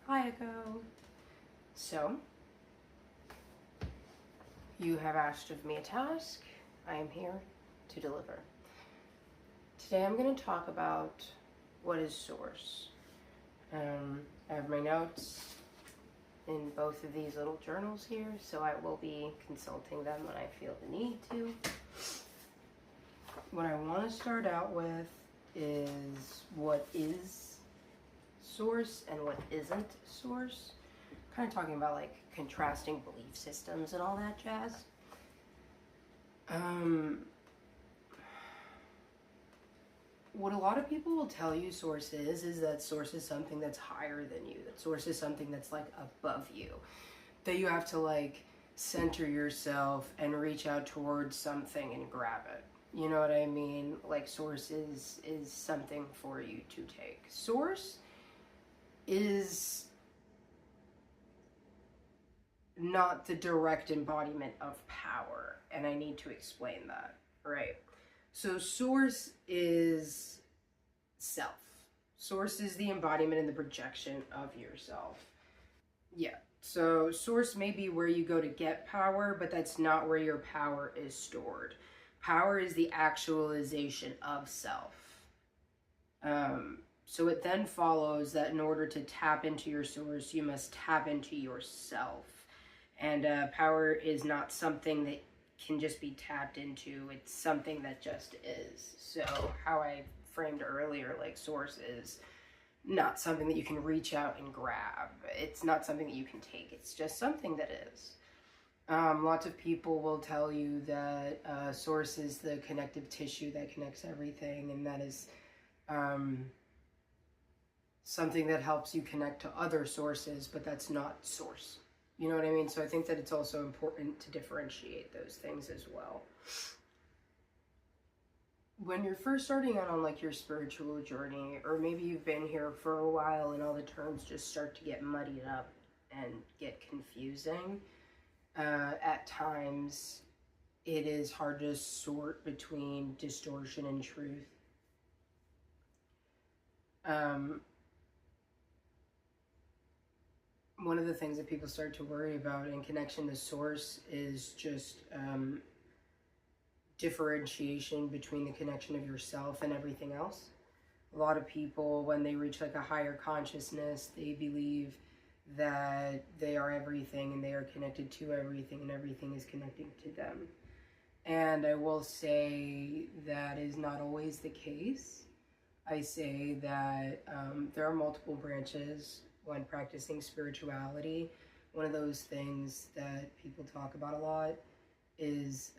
Hi, Echo. So, you have asked of me a task. I am here to deliver. Today I'm going to talk about what is source. I have my notes in both of these little journals here, so I will be consulting them when I feel the need to. What I want to start out with is what is source and what isn't source. Kind of talking about like contrasting belief systems and all that jazz. What a lot of people will tell you source is that source is something that's higher than you, that source is something that's like above you, that you have to like center yourself and reach out towards something and grab it. You know what I mean? Like source is something for you to take. Source is not the direct embodiment of power, and I need to explain that, right? So source is self. Source is the embodiment and the projection of yourself. Yeah. So source may be where you go to get power, but that's not where your power is stored. Power is the actualization of self. So it then follows that in order to tap into your source, you must tap into yourself. And power is not something that can just be tapped into. It's something that just is. So how I framed earlier, like source is not something that you can reach out and grab. It's not something that you can take. It's just something that is. Lots of people will tell you that source is the connective tissue that connects everything, and that is something that helps you connect to other sources, but that's not source. You know what I mean? So I think that it's also important to differentiate those things as well. When you're first starting out on like your spiritual journey, or maybe you've been here for a while and all the terms just start to get muddied up and get confusing, at times it is hard to sort between distortion and truth. One of the things that people start to worry about in connection to source is just differentiation between the connection of yourself and everything else. A lot of people, when they reach like a higher consciousness, they believe that they are everything and they are connected to everything and everything is connecting to them. And I will say that is not always the case. I say that there are multiple branches when practicing spirituality. One of those things that people talk about a lot is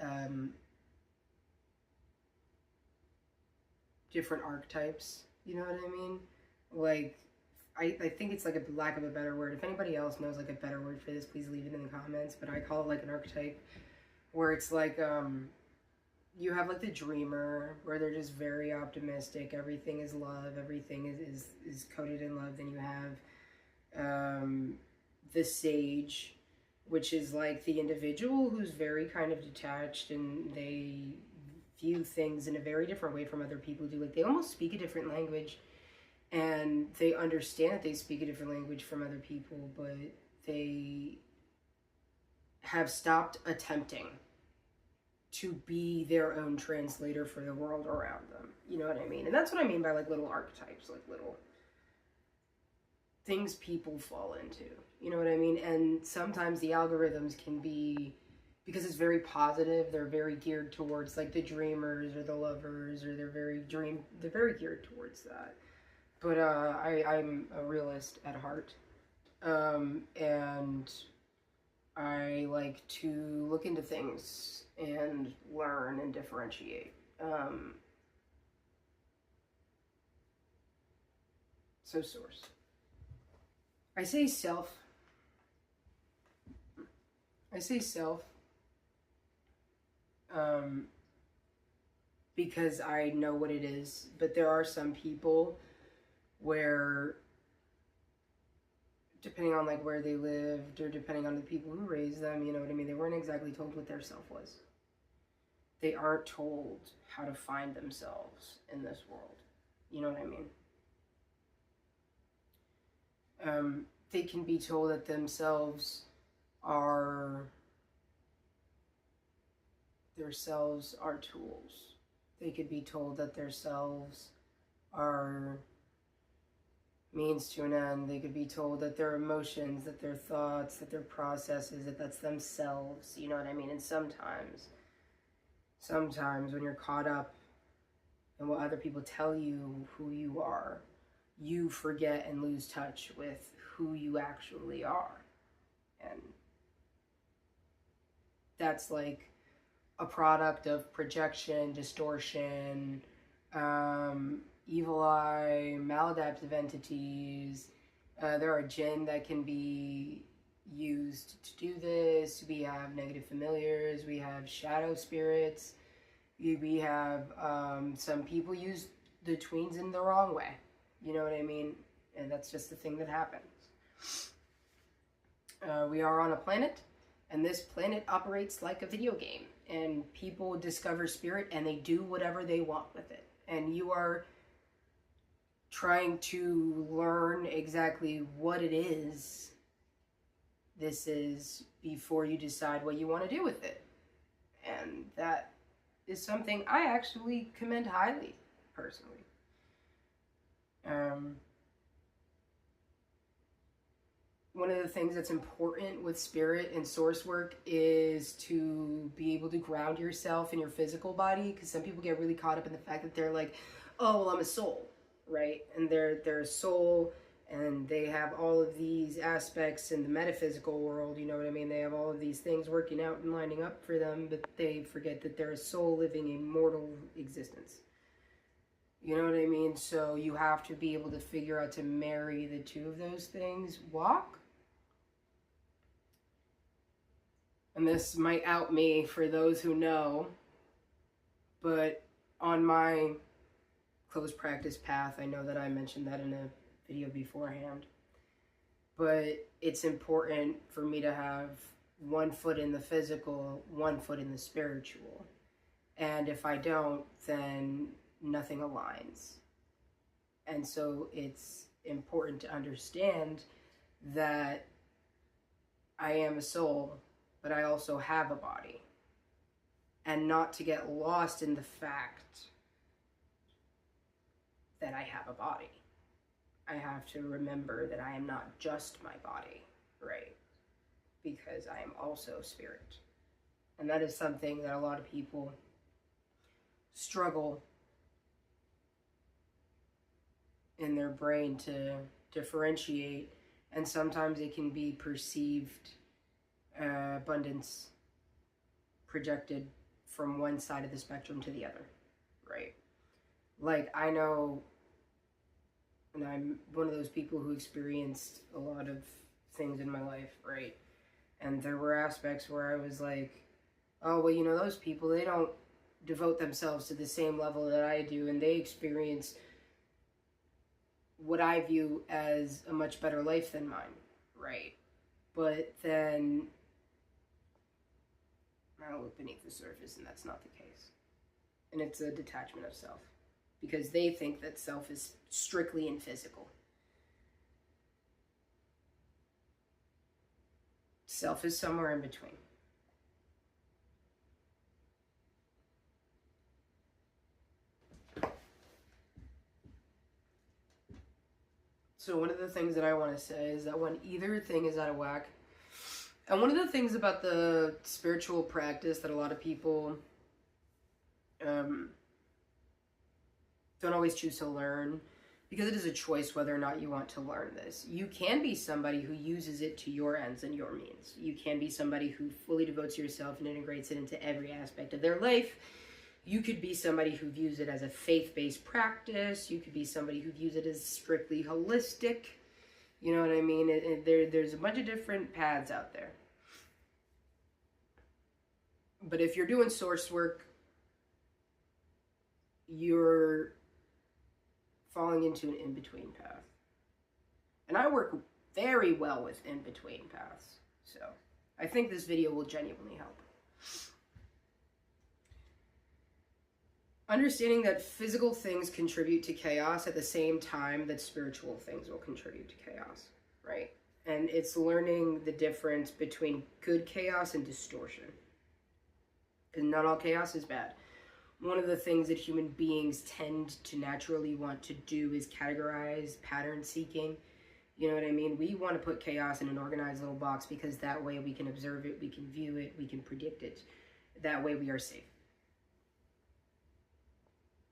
different archetypes. You know what I mean? Like, I think it's like a lack of a better word. If anybody else knows like a better word for this, please leave it in the comments. But I call it like an archetype, where it's like you have like the dreamer, where they're just very optimistic. Everything is love. Everything is coated in love. Then you have the sage, which is like the individual who's very kind of detached and they view things in a very different way from other people do. Like they almost speak a different language and they understand that they speak a different language from other people, but they have stopped attempting to be their own translator for the world around them. You know what I mean? And that's what I mean by like little archetypes, like little things people fall into. You know what I mean? And sometimes the algorithms can be, because it's very positive, they're very geared towards like the dreamers or the lovers, or they're very geared towards that. But I'm a realist at heart. And I like to look into things and learn and differentiate. So source. I say self because I know what it is, but there are some people where, depending on like where they lived or depending on the people who raised them, you know what I mean, they weren't exactly told what their self was. They aren't told how to find themselves in this world. You know what I mean? they can be told that themselves are tools. They could be told that their selves are means to an end. They could be told that their emotions, that their thoughts, that their processes, that that's themselves. You know what I mean? And sometimes when you're caught up in what other people tell you who you are, you forget and lose touch with who you actually are. And that's like a product of projection, distortion, evil eye, maladaptive entities. There are jinn that can be used to do this. We have negative familiars. We have shadow spirits. We have some people use the tweens in the wrong way. You know what I mean? And that's just the thing that happens. We are on a planet, and this planet operates like a video game. And people discover spirit, and they do whatever they want with it. And you are trying to learn exactly what it is this is before you decide what you want to do with it. And that is something I actually commend highly, personally. One of the things that's important with spirit and source work is to be able to ground yourself in your physical body, because some people get really caught up in the fact that they're like, oh, well, I'm a soul, right? And they're a soul, and they have all of these aspects in the metaphysical world, you know what I mean? They have all of these things working out and lining up for them, but they forget that they're a soul living a mortal existence. You know what I mean? So you have to be able to figure out to marry the two of those things. Walk. And this might out me for those who know, but on my closed practice path, I know that I mentioned that in a video beforehand, but it's important for me to have 1 foot in the physical, 1 foot in the spiritual. And if I don't, then nothing aligns. And so it's important to understand that I am a soul, but I also have a body. And not to get lost in the fact that I have a body. I have to remember that I am not just my body, right? Because I am also spirit. And that is something that a lot of people struggle in their brain to differentiate, and sometimes it can be perceived abundance projected from one side of the spectrum to the other, right? Like, I know, and I'm one of those people who experienced a lot of things in my life, right? And there were aspects where I was like, oh, well, you know, those people, they don't devote themselves to the same level that I do, and they experience what I view as a much better life than mine, right? But then I look beneath the surface, and that's not the case. And it's a detachment of self, because they think that self is strictly in physical. Self is somewhere in between. So one of the things that I want to say is that when either thing is out of whack, and one of the things about the spiritual practice that a lot of people don't always choose to learn, because it is a choice whether or not you want to learn this. You can be somebody who uses it to your ends and your means. You can be somebody who fully devotes yourself and integrates it into every aspect of their life. You could be somebody who views it as a faith-based practice. You could be somebody who views it as strictly holistic. You know what I mean? There's a bunch of different paths out there. But if you're doing source work, you're falling into an in-between path. And I work very well with in-between paths. So I think this video will genuinely help. Understanding that physical things contribute to chaos at the same time that spiritual things will contribute to chaos, right? And it's learning the difference between good chaos and distortion. Because not all chaos is bad. One of the things that human beings tend to naturally want to do is categorize, pattern seeking. You know what I mean? We want to put chaos in an organized little box because that way we can observe it, we can view it, we can predict it. That way we are safe.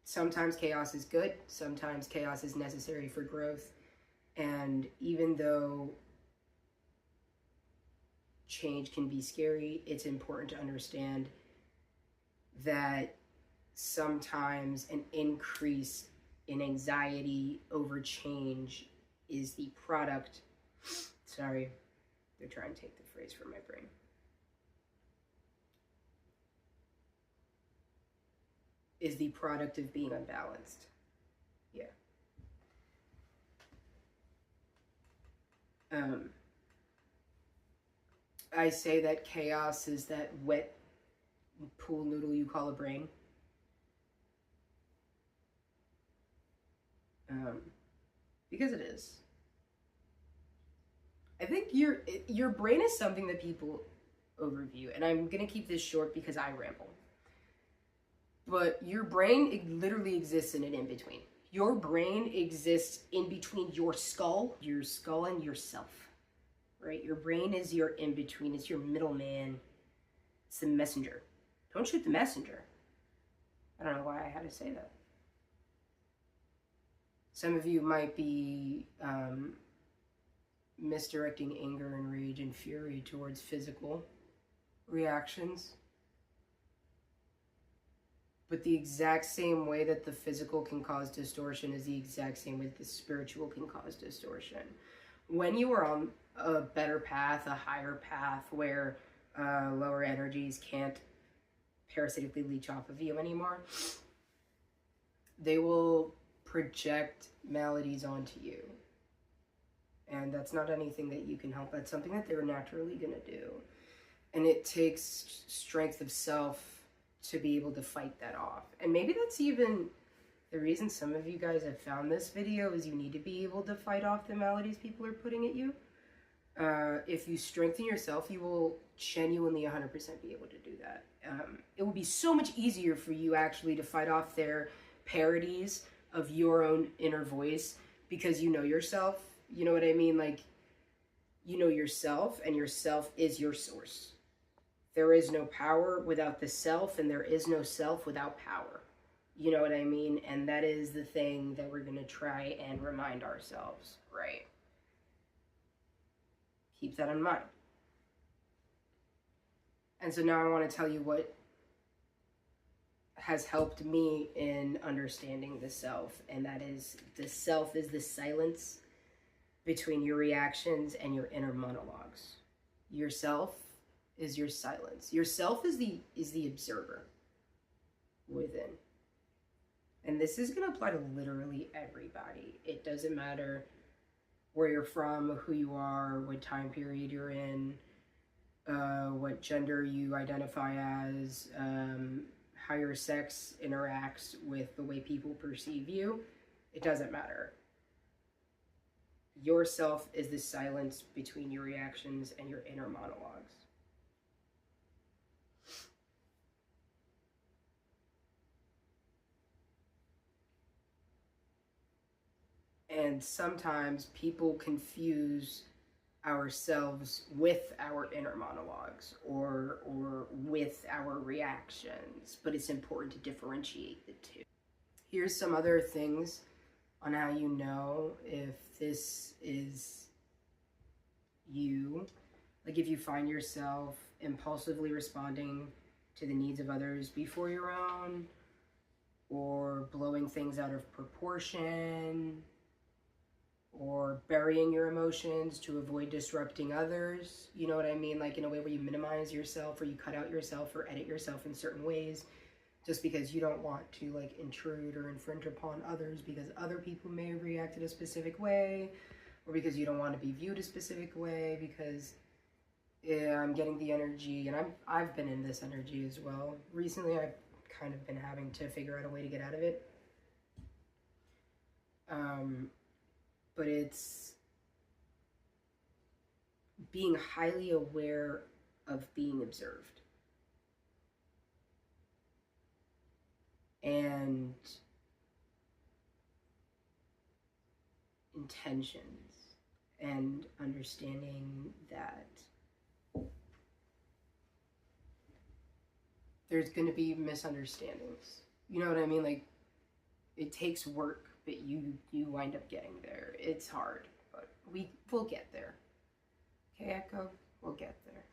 Sometimes chaos is good, sometimes chaos is necessary for growth. And even though change can be scary, it's important to understand that sometimes an increase in anxiety over change is the product. Sorry, they're trying to take the phrase from my brain. Is the product of being unbalanced. Yeah. I say that chaos is that wet pool noodle you call a brain. Because it is. I think your brain is something that people overview, and I'm gonna keep this short because I ramble. But your brain, it literally exists in an in-between. Your brain exists in between your skull and yourself, right? Your brain is your in-between, it's your middleman, it's the messenger. Don't shoot the messenger. I don't know why I had to say that. Some of you might be misdirecting anger and rage and fury towards physical reactions. But the exact same way that the physical can cause distortion is the exact same way that the spiritual can cause distortion. When you are on a better path, a higher path, where lower energies can't parasitically leech off of you anymore, they will project maladies onto you. And that's not anything that you can help. That's something that they're naturally going to do. And it takes strength of self to be able to fight that off. And maybe that's even the reason some of you guys have found this video, is you need to be able to fight off the maladies people are putting at you. If you strengthen yourself, you will genuinely 100% be able to do that. It will be so much easier for you actually to fight off their parodies of your own inner voice, because you know yourself. You know what I mean? Like, you know yourself, and yourself is your source. There is no power without the self, and there is no self without power. You know what I mean? And that is the thing that we're going to try and remind ourselves, right? Keep that in mind. And so now I want to tell you what has helped me in understanding the self, and that is, the self is the silence between your reactions and your inner monologues. Yourself is your silence. Yourself is the observer within. And this is going to apply to literally everybody. It doesn't matter where you're from, who you are, what time period you're in, what gender you identify as, how your sex interacts with the way people perceive you. It doesn't matter. Yourself is the silence between your reactions and your inner monologues. And sometimes people confuse ourselves with our inner monologues or with our reactions, but it's important to differentiate the two. Here's some other things on how you know if this is you. Like, if you find yourself impulsively responding to the needs of others before your own, or blowing things out of proportion, or burying your emotions to avoid disrupting others. You know what I mean? Like, in a way where you minimize yourself, or you cut out yourself or edit yourself in certain ways just because you don't want to, like, intrude or infringe upon others because other people may have reacted a specific way, or because you don't want to be viewed a specific way, because I'm getting the energy, and I've been in this energy as well. Recently, I've kind of been having to figure out a way to get out of it. But it's being highly aware of being observed. And intentions, and understanding that there's going to be misunderstandings. You know what I mean? Like, it takes work, but you wind up getting there. It's hard, but we'll get there. Okay, Echo? We'll get there.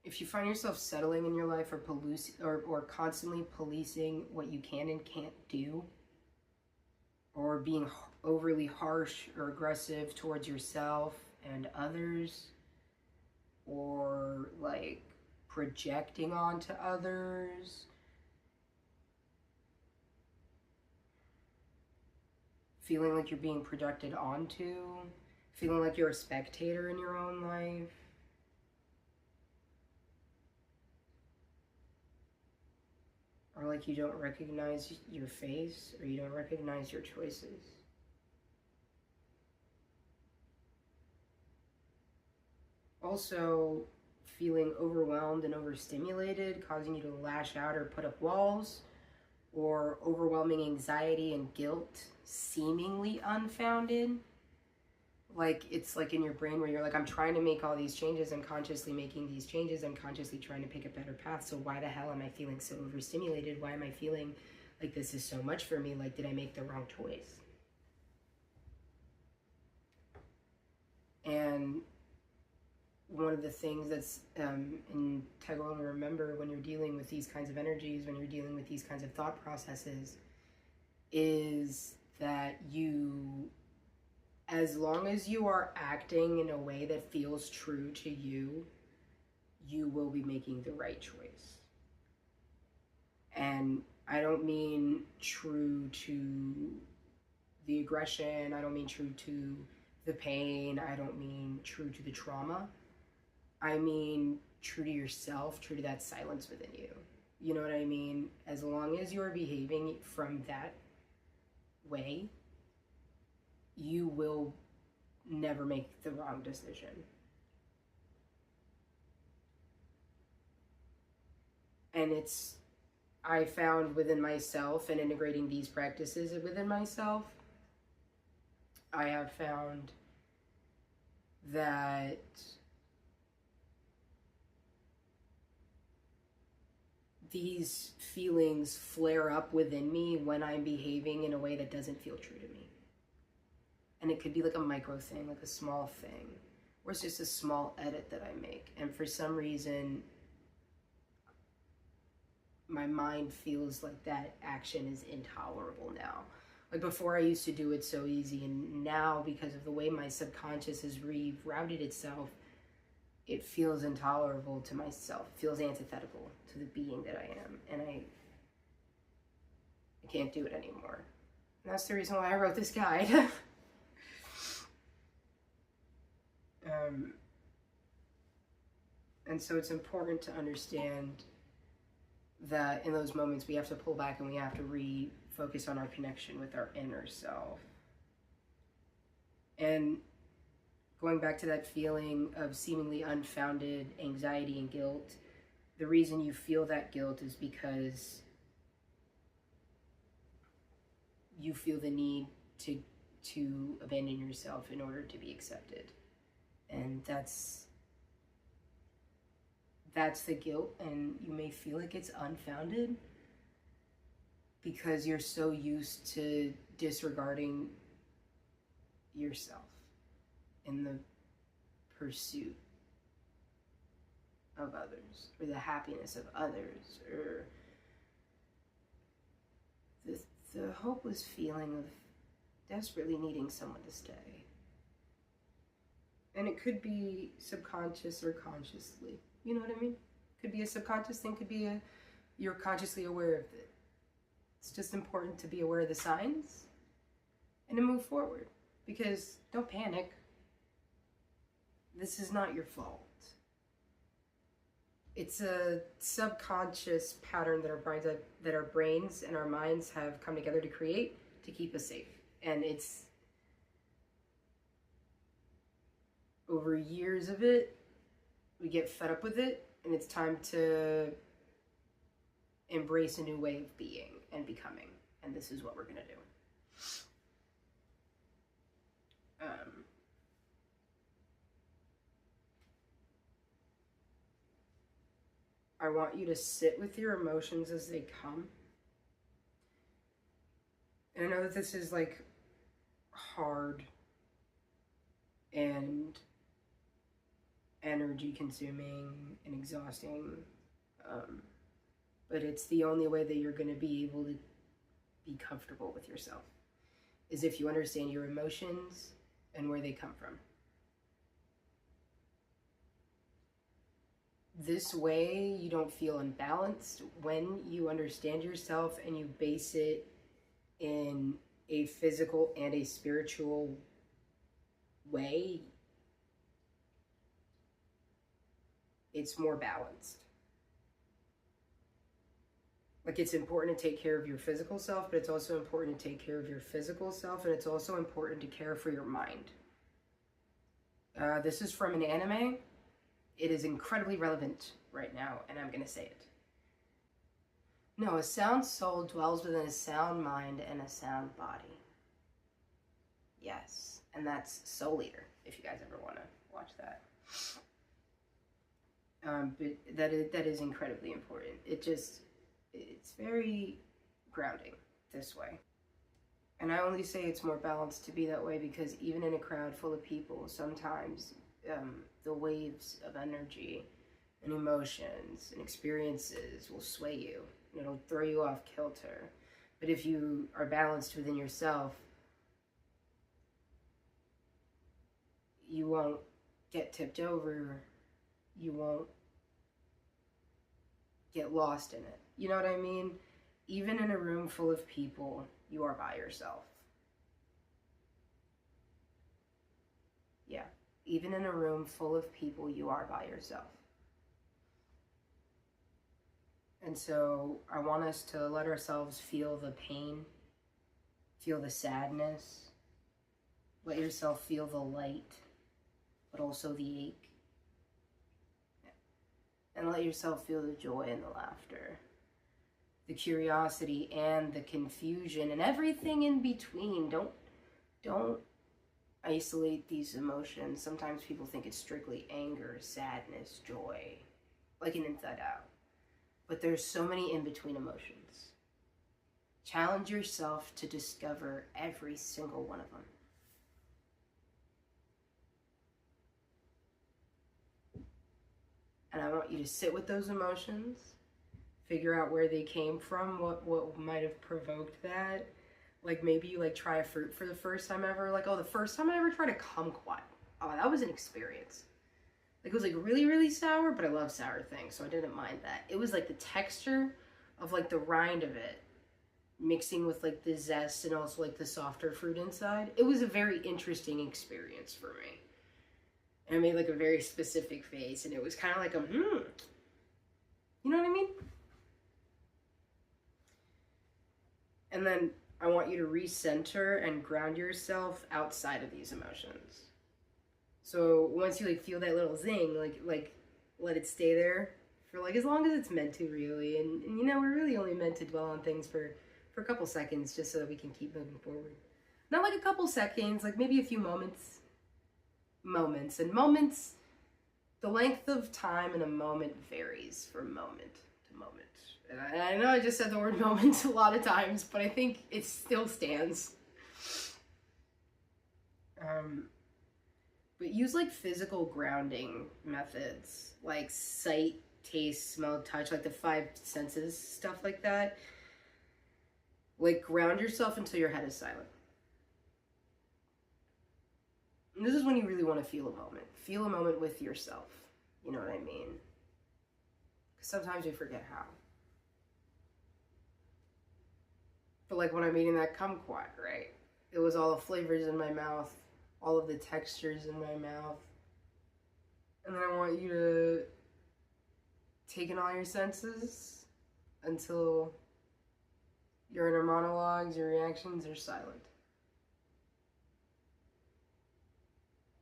If you find yourself settling in your life or constantly policing what you can and can't do, or being overly harsh or aggressive towards yourself and others, or like projecting onto others, feeling like you're being projected onto, feeling like you're a spectator in your own life, or like you don't recognize your face, or you don't recognize your choices. Also, feeling overwhelmed and overstimulated, causing you to lash out or put up walls, or overwhelming anxiety and guilt, seemingly unfounded. Like, it's like in your brain where you're like, I'm trying to make all these changes, I'm consciously making these changes, I'm consciously trying to pick a better path, so why the hell am I feeling so overstimulated? Why am I feeling like this is so much for me? Like, did I make the wrong choice? And one of the things that's integral to remember when you're dealing with these kinds of energies, when you're dealing with these kinds of thought processes, is that you, as long as you are acting in a way that feels true to you, you will be making the right choice. And I don't mean true to the aggression, I don't mean true to the pain, I don't mean true to the trauma. I mean true to yourself, true to that silence within you. You know what I mean? As long as you're behaving from that way, you will never make the wrong decision. And I found within myself, and integrating these practices within myself, I have found that these feelings flare up within me when I'm behaving in a way that doesn't feel true to me. And it could be like a micro thing, like a small thing, or it's just a small edit that I make. And for some reason, my mind feels like that action is intolerable now. Like, before I used to do it so easy, and now, because of the way my subconscious has rerouted itself, it feels intolerable to myself. It feels antithetical to the being that I am. And I can't do it anymore. And that's the reason why I wrote this guide. And so it's important to understand that in those moments we have to pull back and we have to refocus on our connection with our inner self. And going back to that feeling of seemingly unfounded anxiety and guilt, the reason you feel that guilt is because you feel the need to abandon yourself in order to be accepted. And that's the guilt, and you may feel like it's unfounded because you're so used to disregarding yourself in the pursuit of others, or the happiness of others, or the hopeless feeling of desperately needing someone to stay. And it could be subconscious or consciously. You know what I mean? Could be a subconscious thing, could be you're consciously aware of it. It's just important to be aware of the signs and to move forward. Because don't panic. This is not your fault. It's a subconscious pattern that our brains and our minds have come together to create to keep us safe. And it's over years of it, we get fed up with it, and it's time to embrace a new way of being and becoming. And this is what we're going to do. I want you to sit with your emotions as they come. And I know that this is like hard and energy consuming and exhausting, but it's the only way that you're going to be able to be comfortable with yourself, is if you understand your emotions and where they come from. This way you don't feel imbalanced. When you understand yourself and you base it in a physical and a spiritual way, it's more balanced. Like, it's important to take care of your physical self, but it's also important to take care of your physical self, and it's also important to care for your mind. This is from an anime. It is incredibly relevant right now, and I'm going to say it. No, a sound soul dwells within a sound mind and a sound body. Yes, and that's Soul Eater, if you guys ever want to watch that. But that is incredibly important. It's very grounding this way. And I only say it's more balanced to be that way because even in a crowd full of people, sometimes the waves of energy and emotions and experiences will sway you. And it'll throw you off kilter. But if you are balanced within yourself, you won't get tipped over. You won't get lost in it. You know what I mean? Even in a room full of people, you are by yourself. Yeah. Even in a room full of people, you are by yourself. And so I want us to let ourselves feel the pain, feel the sadness, let yourself feel the light, but also the ache. And let yourself feel the joy and the laughter, the curiosity and the confusion and everything in between. Don't isolate these emotions. Sometimes people think it's strictly anger, sadness, joy, like an inside out. But there's so many in-between emotions. Challenge yourself to discover every single one of them. And I want you to sit with those emotions, figure out where they came from, what might have provoked that. Like maybe you like try a fruit for the first time ever. Like, oh, the first time I ever tried a kumquat. Oh, that was an experience. Like, it was like really, really sour, but I love sour things, so I didn't mind that. It was like the texture of like the rind of it mixing with like the zest and also like the softer fruit inside. It was a very interesting experience for me. And I made like a very specific face, and it was kind of like you know what I mean? And then I want you to recenter and ground yourself outside of these emotions. So once you like feel that little zing, like let it stay there for like as long as it's meant to, really. And you know, we're really only meant to dwell on things for a couple seconds just so that we can keep moving forward. Not like a couple seconds, like maybe a few moments. And moments, the length of time in a moment varies from moment to moment. And I know I just said the word moment a lot of times, but I think it still stands. But use like physical grounding methods, like sight, taste, smell, touch, like the 5 senses, stuff like that. Like ground yourself until your head is silent. And this is when you really want to feel a moment. Feel a moment with yourself. You know what I mean? Because sometimes we forget how. But like when I'm eating that kumquat, right? It was all the flavors in my mouth, all of the textures in my mouth. And then I want you to take in all your senses until your inner monologues, your reactions are silent.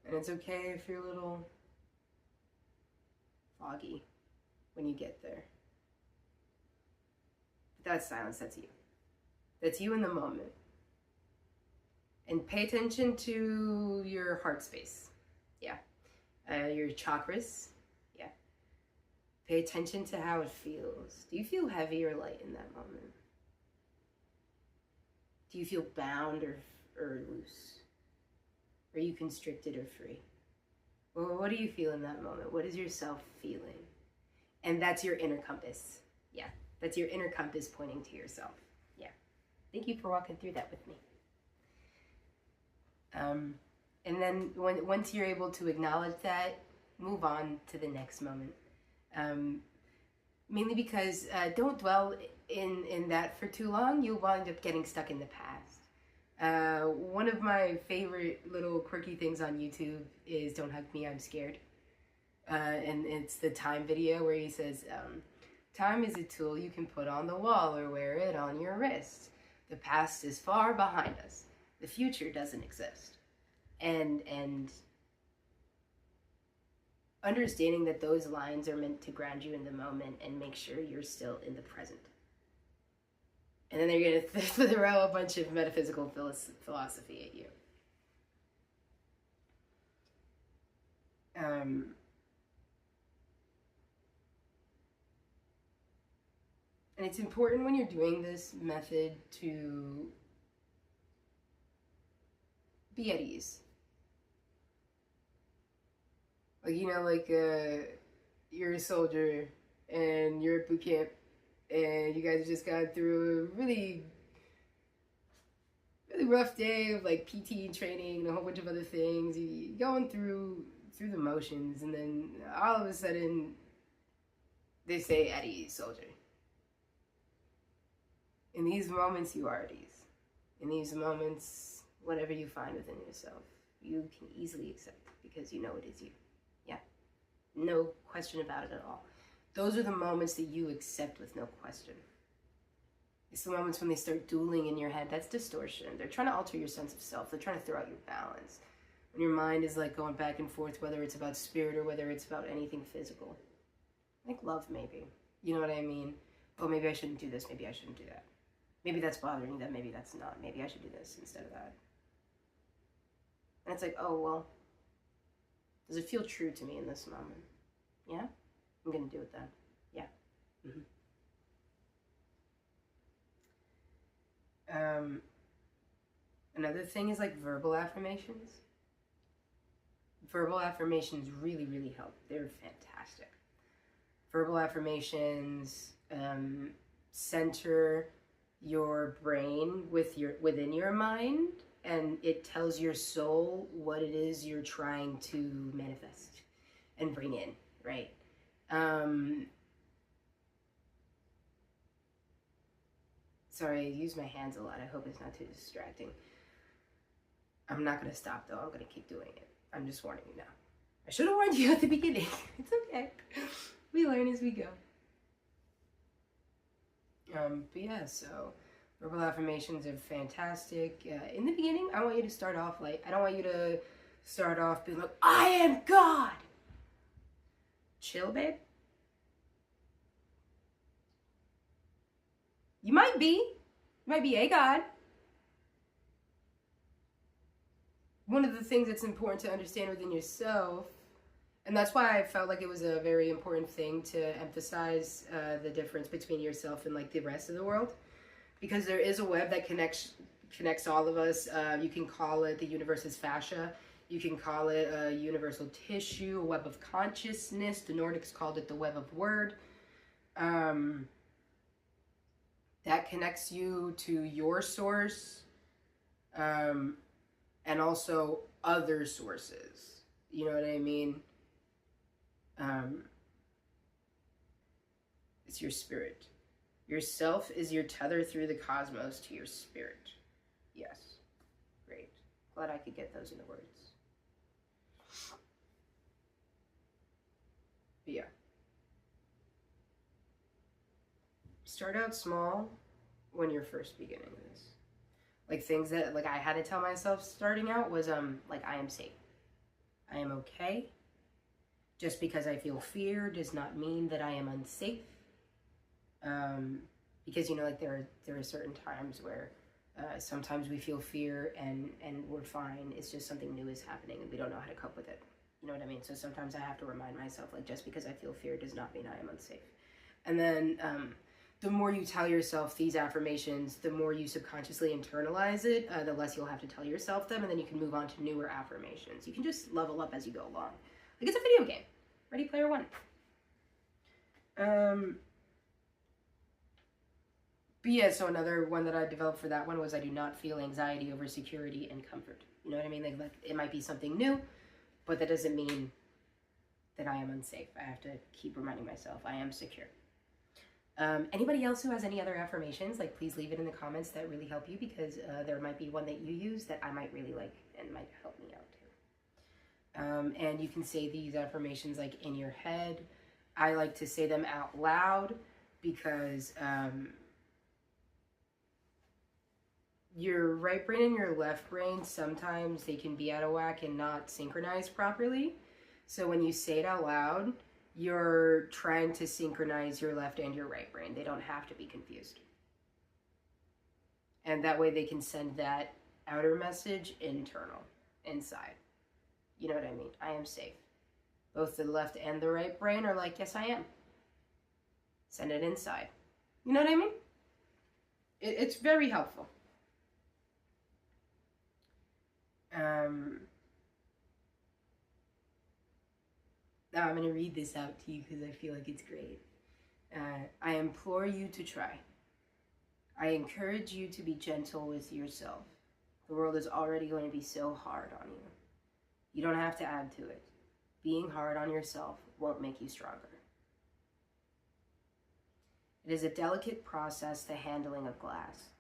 And it's okay if you're a little foggy when you get there. But that's silence, that's you. That's you in the moment. And pay attention to your heart space. Yeah. Your chakras. Yeah. Pay attention to how it feels. Do you feel heavy or light in that moment? Do you feel bound or loose? Are you constricted or free? Well, what do you feel in that moment? What is yourself feeling? And that's your inner compass. Yeah. That's your inner compass pointing to yourself. Yeah. Thank you for walking through that with me. And then once you're able to acknowledge that, move on to the next moment. Mainly because don't dwell in that for too long. You'll wind up getting stuck in the past. One of my favorite little quirky things on YouTube is "Don't Hug Me, I'm Scared." And it's the time video where he says, time is a tool you can put on the wall or wear it on your wrist. The past is far behind us. The future doesn't exist. And understanding that those lines are meant to ground you in the moment and make sure you're still in the present. And then they're going to throw a bunch of metaphysical philosophy at you. And it's important when you're doing this method to be at ease. Like, you know, like you're a soldier and you're at boot camp and you guys just got through a really rough day of like PT training and a whole bunch of other things. You're going through the motions, and then all of a sudden they say at ease, soldier. In these moments, you are at ease. In these moments, whatever you find within yourself, you can easily accept because you know it is you. Yeah. No question about it at all. Those are the moments that you accept with no question. It's the moments when they start dueling in your head. That's distortion. They're trying to alter your sense of self. They're trying to throw out your balance. When your mind is like going back and forth, whether it's about spirit or whether it's about anything physical. Like love, maybe. You know what I mean? Oh, maybe I shouldn't do this. Maybe I shouldn't do that. Maybe that's bothering them. Maybe that's not. Maybe I should do this instead of that. And it's like, oh, well, does it feel true to me in this moment? Yeah? I'm going to do it then. Yeah. Another thing is like verbal affirmations. Verbal affirmations really, really help. They're fantastic. Verbal affirmations center your brain within your mind, and it tells your soul what it is you're trying to manifest and bring in, right? Sorry, I use my hands a lot. I hope it's not too distracting. I'm not going to stop, though. I'm going to keep doing it. I'm just warning you now. I should have warned you at the beginning. It's okay. We learn as we go. But yeah, so verbal affirmations are fantastic. In the beginning, I want you to start off like, I don't want you to start off being like, I am God. Chill, babe. You might be. You might be a God. One of the things that's important to understand within yourself, and that's why I felt like it was a very important thing to emphasize the difference between yourself and like the rest of the world, because there is a web that connects all of us. You can call it the universe's fascia. You can call it a universal tissue, a web of consciousness. The Nordics called it the web of word. That connects you to your source, and also other sources. You know what I mean? It's your spirit. Yourself is your tether through the cosmos to your spirit. Yes. Great. Glad I could get those into words. But yeah. Start out small when you're first beginning this. Like things that like I had to tell myself starting out was like I am safe. I am okay. Just because I feel fear does not mean that I am unsafe. Because, you know, like there are certain times where sometimes we feel fear and we're fine. It's just something new is happening and we don't know how to cope with it. You know what I mean? So sometimes I have to remind myself, like, just because I feel fear does not mean I am unsafe. And then the more you tell yourself these affirmations, the more you subconsciously internalize it, the less you'll have to tell yourself them, and then you can move on to newer affirmations. You can just level up as you go along. Like, it's a video game. Ready Player One. But yeah, so another one that I developed for that one was I do not feel anxiety over security and comfort. You know what I mean? Like it might be something new, but that doesn't mean that I am unsafe. I have to keep reminding myself I am secure. Anybody else who has any other affirmations, like, please leave it in the comments. That really help you, because there might be one that you use that I might really like and might help me out too. And you can say these affirmations like in your head. I like to say them out loud because your right brain and your left brain, sometimes they can be out of whack and not synchronized properly. So when you say it out loud, you're trying to synchronize your left and your right brain. They don't have to be confused. And that way they can send that outer message inside. You know what I mean? I am safe. Both the left and the right brain are like, yes, I am. Send it inside. You know what I mean? It's very helpful. Now I'm going to read this out to you because I feel like it's great. I implore you to try. I encourage you to be gentle with yourself. The world is already going to be so hard on you. You don't have to add to it. Being hard on yourself won't make you stronger. It is a delicate process, the handling of glass,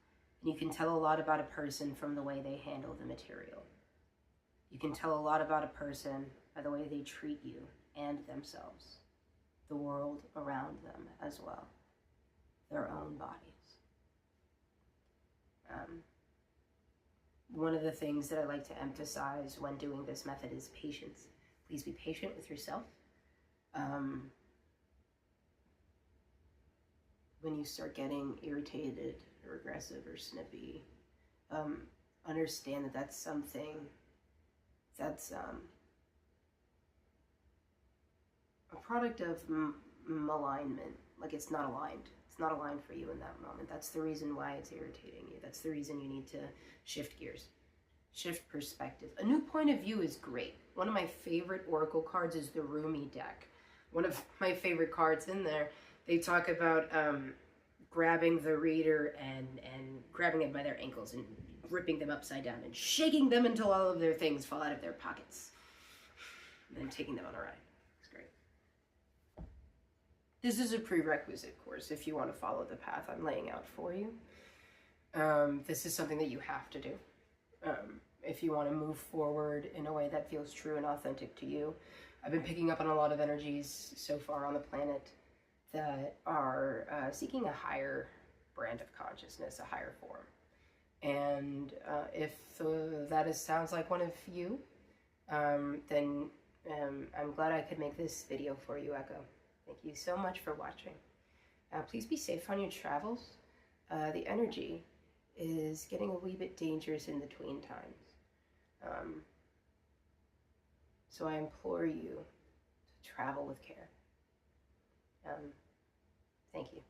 and you can tell a lot about a person from the way they handle the material. You can tell a lot about a person by the way they treat you and themselves, the world around them as well, their own bodies. One of the things that I like to emphasize when doing this method is patience. Please be patient with yourself. When you start getting irritated or aggressive or snippy, understand that that's something that's a product of malignment. Like, it's not aligned. It's not aligned for you in that moment. That's the reason why it's irritating you. That's the reason you need to shift gears, shift perspective. A new point of view is great. One of my favorite oracle cards is the Rumi deck. One of my favorite cards in there, they talk about grabbing the reader and grabbing them by their ankles and ripping them upside down and shaking them until all of their things fall out of their pockets. And then taking them on a ride. It's great. This is a prerequisite course if you want to follow the path I'm laying out for you. This is something that you have to do. If you want to move forward in a way that feels true and authentic to you. I've been picking up on a lot of energies so far on the planet that are seeking a higher brand of consciousness, a higher form. And if that sounds like one of you, then I'm glad I could make this video for you, Echo. Thank you so much for watching. Please be safe on your travels. The energy is getting a wee bit dangerous in between times. So I implore you to travel with care. Thank you.